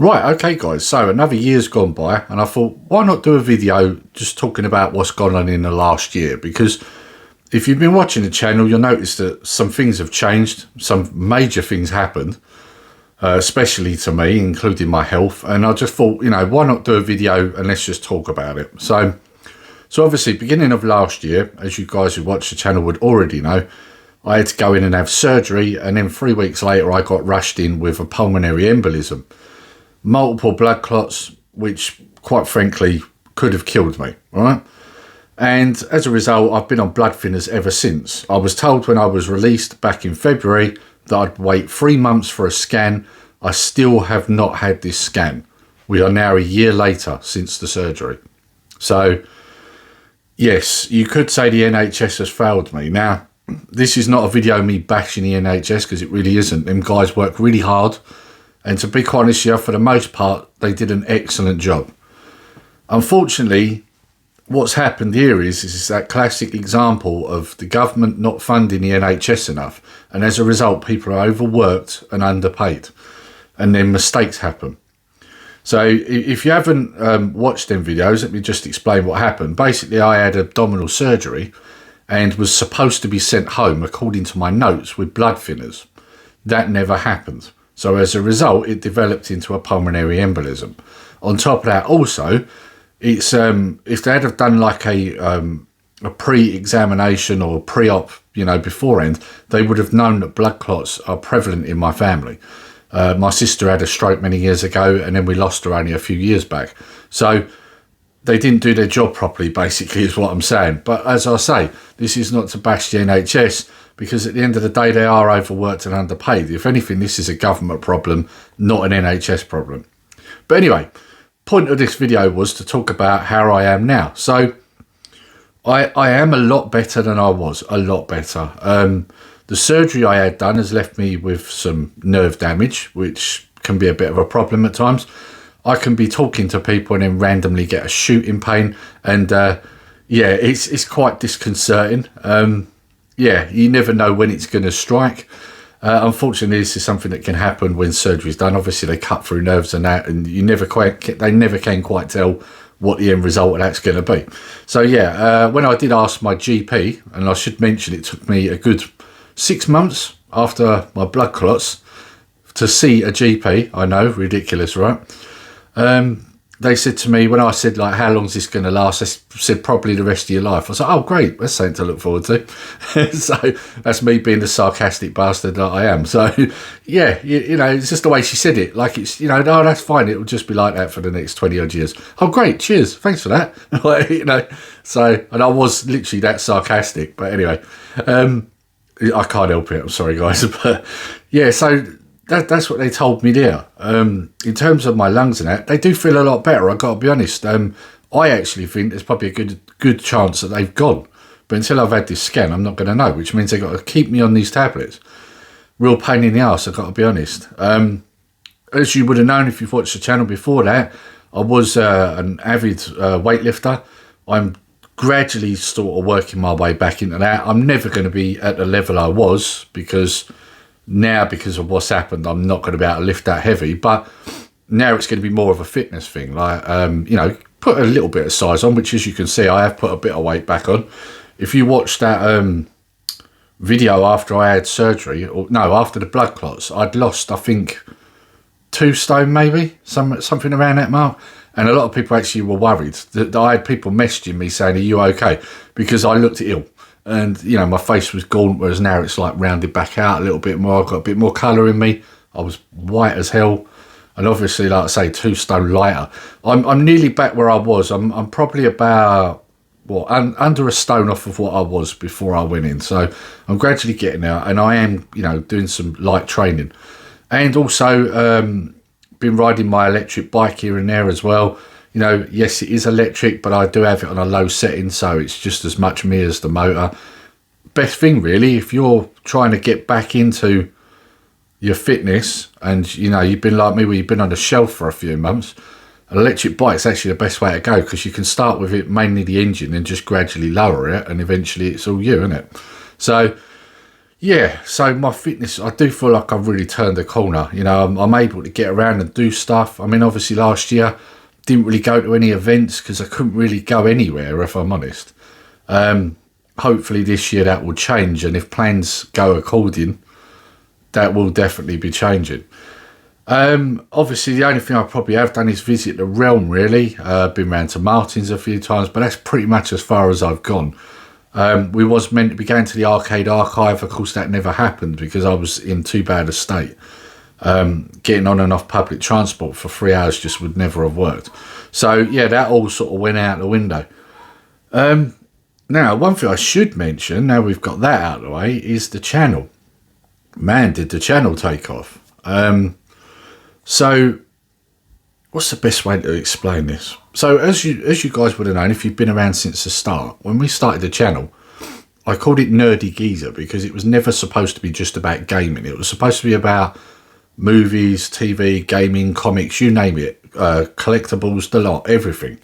Right, okay, guys. So another year's gone by, and I thought, why not do a video just talking about what's gone on in the last year? Because if you've been watching the channel, you'll notice that some things have changed. Some major things happened, especially to me, including my health. And I just thought, why not do a video and let's just talk about it. So obviously, beginning of last year, as you guys who watch the channel would already know, I had to go in and have surgery. And then 3 weeks later, I got rushed in with a pulmonary embolism. Multiple blood clots, which quite frankly could have killed me, right? And as a result, I've been on blood thinners ever since. I was told when I was released back in February that I'd wait 3 months for a scan. I still have not had this scan. We are now a year later since the surgery. So yes, you could say the NHS has failed me. Now, this is not a video of me bashing the NHS, because it really isn't. Them guys work really hard. And to be quite honest with you, for the most part, they did an excellent job. Unfortunately, what's happened here is that classic example of the government not funding the NHS enough. And as a result, people are overworked and underpaid. And then mistakes happen. So if you haven't watched them videos, let me just explain what happened. Basically, I had abdominal surgery and was supposed to be sent home, according to my notes, with blood thinners. That never happened. So as a result, it developed into a pulmonary embolism. On top of that, also, it's if they'd have done like a pre-examination or pre-op, beforehand, they would have known that blood clots are prevalent in my family. My sister had a stroke many years ago, and then we lost her only a few years back. So they didn't do their job properly, basically, is what I'm saying. But as I say, this is not to bash the NHS, because at the end of the day, they are overworked and underpaid. If anything, this is a government problem, not an NHS problem. But anyway, point of this video was to talk about how I am now. So I am a lot better than I was, a lot better. The surgery I had done has left me with some nerve damage, which can be a bit of a problem at times. I can be talking to people and then randomly get a shooting pain. And yeah, it's quite disconcerting. Yeah, you never know when it's going to strike. Unfortunately, this is something that can happen when surgery is done. Obviously, they cut through nerves and that, and they never can quite tell what the end result of that's going to be. So yeah, when I did ask my GP, and I should mention it took me a good 6 months after my blood clots to see a GP. I know, ridiculous, right? They said to me, when I said, like, how long is this going to last? They said, probably the rest of your life. I was like, oh, great. That's something to look forward to. So that's me being the sarcastic bastard that I am. So, yeah, it's just the way she said it. Like, it's, no, that's fine. It'll just be like that for the next 20 odd years. Oh, great. Cheers. Thanks for that. So, and I was literally that sarcastic. But anyway, I can't help it. I'm sorry, guys. But yeah, so that's what they told me there. In terms of my lungs and that, they do feel a lot better, I've got to be honest. I actually think there's probably a good chance that they've gone. But until I've had this scan, I'm not going to know, which means they've got to keep me on these tablets. Real pain in the arse, I've got to be honest. As you would have known if you've watched the channel before that, I was an avid weightlifter. I'm gradually sort of working my way back into that. I'm never going to be at the level I was, because of what's happened, I'm not going to be able to lift that heavy. But now it's going to be more of a fitness thing, like put a little bit of size on, which, as you can see, I have put a bit of weight back on. If you watch that video after I had surgery, or no, after the blood clots, I'd lost, I think, 2 stone, maybe something around that mark. And a lot of people actually were worried that I had people messaging me saying, are you okay? Because I looked ill. And, my face was gaunt, whereas now it's like rounded back out a little bit more. I've got a bit more colour in me. I was white as hell. And obviously, like I say, 2 stone lighter. I'm nearly back where I was. I'm probably about, under a stone off of what I was before I went in. So I'm gradually getting there. And I am, doing some light training. And also been riding my electric bike here and there as well. Yes, it is electric, but I do have it on a low setting, so it's just as much me as the motor. Best thing, really, if you're trying to get back into your fitness and, you've been like me, where you've been on the shelf for a few months, an electric bike's actually the best way to go, because you can start with it, mainly the engine, and just gradually lower it, and eventually it's all you, isn't it? So, Yeah, so my fitness, I do feel like I've really turned the corner. You know, I'm able to get around and do stuff. I mean, obviously last year, didn't really go to any events because I couldn't really go anywhere, if I'm honest. Hopefully this year that will change, and if plans go according, that will definitely be changing. Obviously the only thing I probably have done is visit the Realm, really. Been round to Martin's a few times, but that's pretty much as far as I've gone. We was meant to be going to the Arcade Archive. Of course, that never happened because I was in too bad a state. Getting on and off public transport for 3 hours just would never have worked. So, yeah, that all sort of went out the window. Now, one thing I should mention, now we've got that out of the way, is the channel. Man, did the channel take off. So, what's the best way to explain this? So, as you guys would have known, if you've been around since the start, when we started the channel, I called it Nerdy Geezer because it was never supposed to be just about gaming. It was supposed to be about movies, TV, gaming, comics, you name it, collectibles, the lot, everything.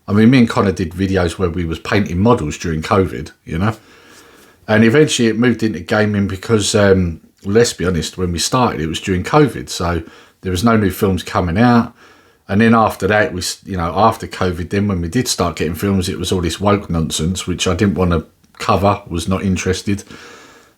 I mean, me and Connor did videos where we was painting models during COVID, you know. And eventually it moved into gaming because, let's be honest, when we started, it was during COVID. So there was no new films coming out. And then after that, after COVID, then when we did start getting films, it was all this woke nonsense, which I didn't want to cover, was not interested.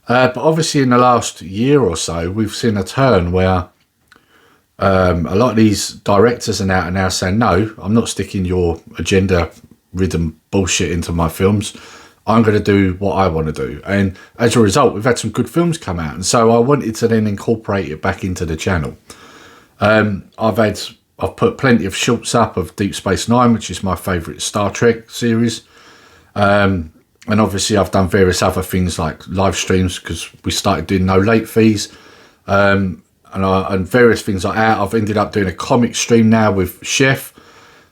But obviously in the last year or so, we've seen a turn where a lot of these directors are now saying, no, I'm not sticking your agenda-ridden bullshit into my films. I'm going to do what I want to do. And as a result, we've had some good films come out. And so I wanted to then incorporate it back into the channel. I've put plenty of shorts up of Deep Space Nine, which is my favourite Star Trek series. And obviously I've done various other things like live streams because we started doing no late fees. And various things like that. I've ended up doing a comic stream now with Chef,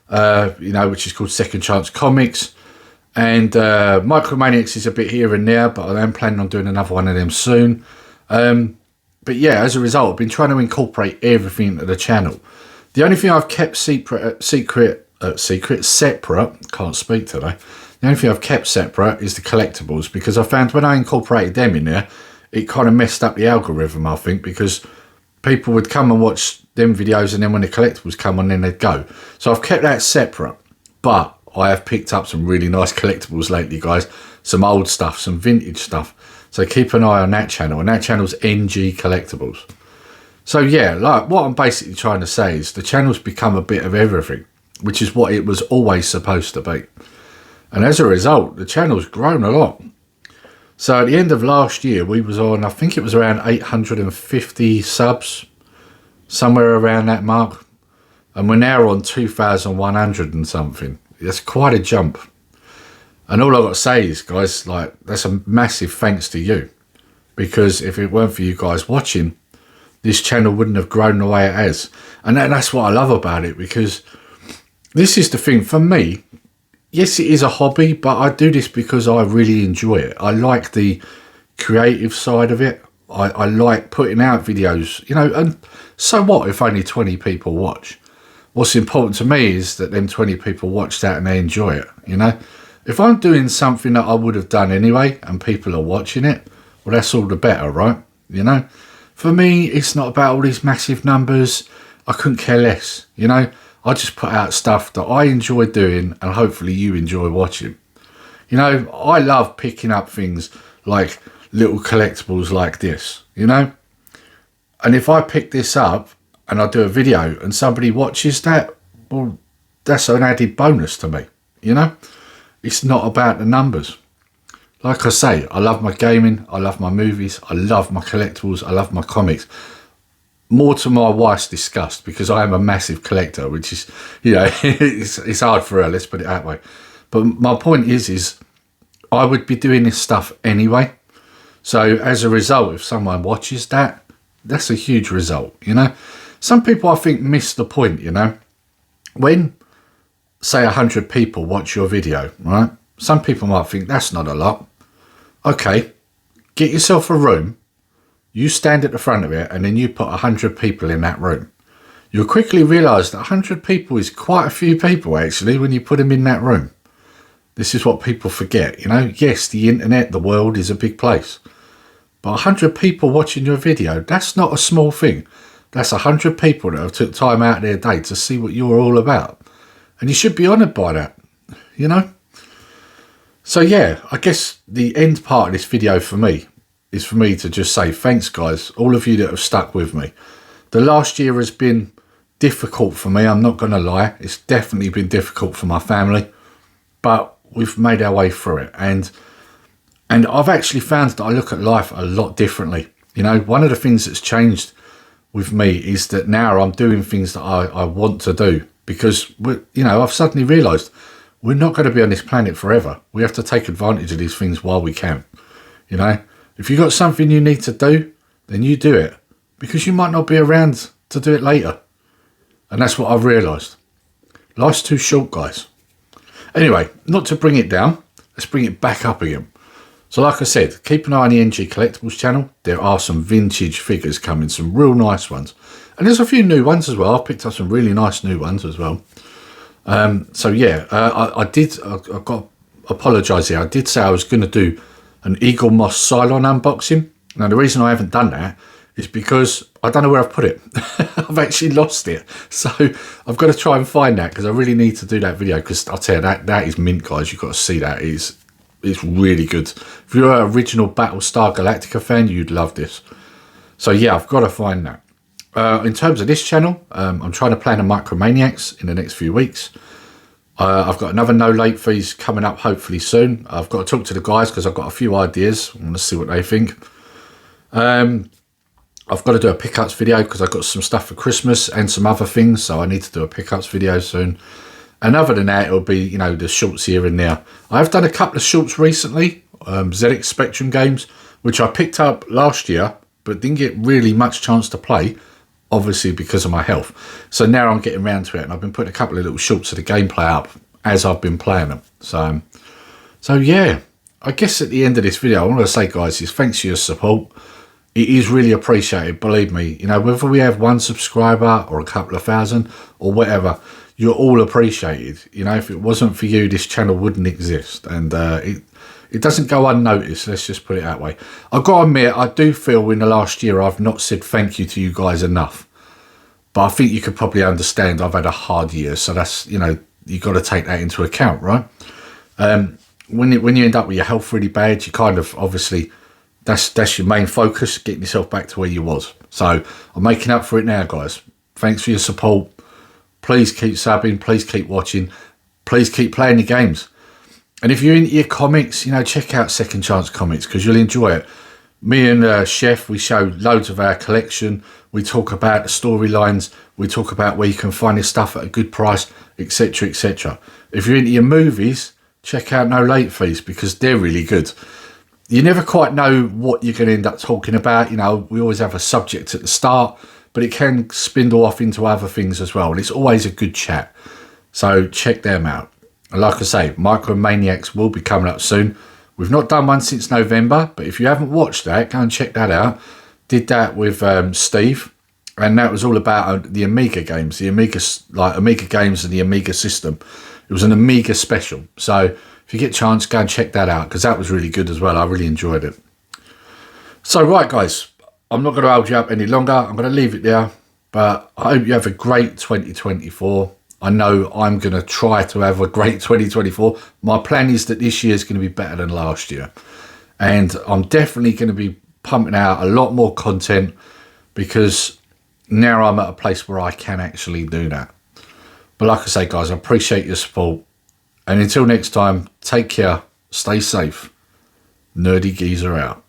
which is called Second Chance Comics. And Micromaniacs is a bit here and there, but I am planning on doing another one of them soon. But yeah, as a result, I've been trying to incorporate everything into the channel. The only thing I've kept separate, can't speak today. The only thing I've kept separate is the collectibles, because I found when I incorporated them in there, it kind of messed up the algorithm, I think, because people would come and watch them videos, and then when the collectibles come on, then they'd go. So I've kept that separate, but I have picked up some really nice collectibles lately, guys. Some old stuff, some vintage stuff. So keep an eye on that channel, and that channel's NG Collectibles. So yeah, like what I'm basically trying to say is the channel's become a bit of everything, which is what it was always supposed to be. And as a result, the channel's grown a lot. So at the end of last year, we was on, I think it was around 850 subs, somewhere around that mark. And we're now on 2,100 and something. That's quite a jump. And all I've got to say is, guys, like, that's a massive thanks to you. Because if it weren't for you guys watching, this channel wouldn't have grown the way it has. And that's what I love about it, because this is the thing. For me, yes, it is a hobby, but I do this because I really enjoy it. I like the creative side of it. I like putting out videos, and so what if only 20 people watch? What's important to me is that them 20 people watch that and they enjoy it, If I'm doing something that I would have done anyway and people are watching it, well, that's all the better, right? For me, it's not about all these massive numbers. I couldn't care less, I just put out stuff that I enjoy doing and hopefully you enjoy watching. I love picking up things like little collectibles like this, And if I pick this up and I do a video and somebody watches that, well, that's an added bonus to me, It's not about the numbers. Like I say, I love my gaming, I love my movies, I love my collectibles, I love my comics. More to my wife's disgust, because I am a massive collector, which is, it's hard for her, let's put it that way. But my point is I would be doing this stuff anyway. So as a result, if someone watches that, that's a huge result, Some people, I think, miss the point, When, say, 100 people watch your video, right? Some people might think that's not a lot. Okay, get yourself a room. You stand at the front of it and then you put 100 people in that room. You'll quickly realise that 100 people is quite a few people, actually, when you put them in that room. This is what people forget, Yes, the internet, the world is a big place. But 100 people watching your video, that's not a small thing. That's 100 people that have took time out of their day to see what you're all about. And you should be honoured by that, you know? So yeah, I guess the end part of this video for me is for me to just say thanks, guys, all of you that have stuck with me. The last year has been difficult for me, I'm not going to lie. It's definitely been difficult for my family, but we've made our way through it. And I've actually found that I look at life a lot differently. You know, one of the things that's changed with me is that now I'm doing things that I want to do, because, you know, I've suddenly realised we're not going to be on this planet forever. We have to take advantage of these things while we can. You know, if you've got something you need to do, then you do it, because you might not be around to do it later. And that's what I've realised. Life's too short, guys. Anyway, not to bring it down, let's bring it back up again. So like I said, keep an eye on the NG Collectibles channel. There are some vintage figures coming, some real nice ones. And there's a few new ones as well. I've picked up some really nice new ones as well. So yeah, I've got to apologise here. I did say I was going to do an Eagle Moss Cylon unboxing. Now the reason I haven't done that is because I don't know where I've put it. I've actually lost it. So I've got to try and find that, because I really need to do that video, because I'll tell you, that is mint, guys. You've got to see that. It's really good. If you're an original Battlestar Galactica fan, you'd love this. So yeah, I've got to find that. In terms of this channel, I'm trying to plan a Micromaniacs in the next few weeks. I've got another no late fees coming up hopefully soon. I've got to talk to the guys because I've got a few ideas. I want to see what they think. I've got to do a pickups video because I've got some stuff for Christmas and some other things, so I need to do a pickups video soon. And other than that, it'll be, you know, the shorts here and there. I've done a couple of shorts recently, ZX Spectrum games, which I picked up last year, but didn't get really much chance to play, obviously because of my health. So now I'm getting around to it, and I've been putting a couple of little shorts of the gameplay up as I've been playing them. So yeah, I guess at the end of this video, I want to say, guys, is thanks for your support. It is really appreciated, believe me. You know, whether we have 1 subscriber or a couple of thousand or whatever, you're all appreciated. You know, if it wasn't for you, this channel wouldn't exist. And it doesn't go unnoticed, let's just put it that way. I've got to admit, I do feel in the last year I've not said thank you to you guys enough. But I think you could probably understand I've had a hard year. So that's, you know, you've got to take that into account, right? When you end up with your health really bad, you kind of, obviously, that's your main focus, getting yourself back to where you was. So I'm making up for it now, guys. Thanks for your support. Please keep subbing. Please keep watching. Please keep playing the games. And if you're into your comics, you know, check out Second Chance Comics, because you'll enjoy it. Me and Chef, we show loads of our collection. We talk about the storylines. We talk about where you can find this stuff at a good price, etc., etc. If you're into your movies, check out No Late Fees, because they're really good. You never quite know what you're going to end up talking about. You know, we always have a subject at the start, but it can spindle off into other things as well. And it's always a good chat. So check them out. And like I say, Micromaniacs will be coming up soon. We've not done one since November, but if you haven't watched that, go and check that out. Did that with Steve, and that was all about the Amiga games, the Amiga games and the Amiga system. It was an Amiga special. So if you get a chance, go and check that out, because that was really good as well. I really enjoyed it. So right, guys, I'm not going to hold you up any longer. I'm going to leave it there, but I hope you have a great 2024. I know I'm going to try to have a great 2024. My plan is that this year is going to be better than last year. And I'm definitely going to be pumping out a lot more content, because now I'm at a place where I can actually do that. But like I say, guys, I appreciate your support. And until next time, take care, stay safe. Nerdy Geezer out.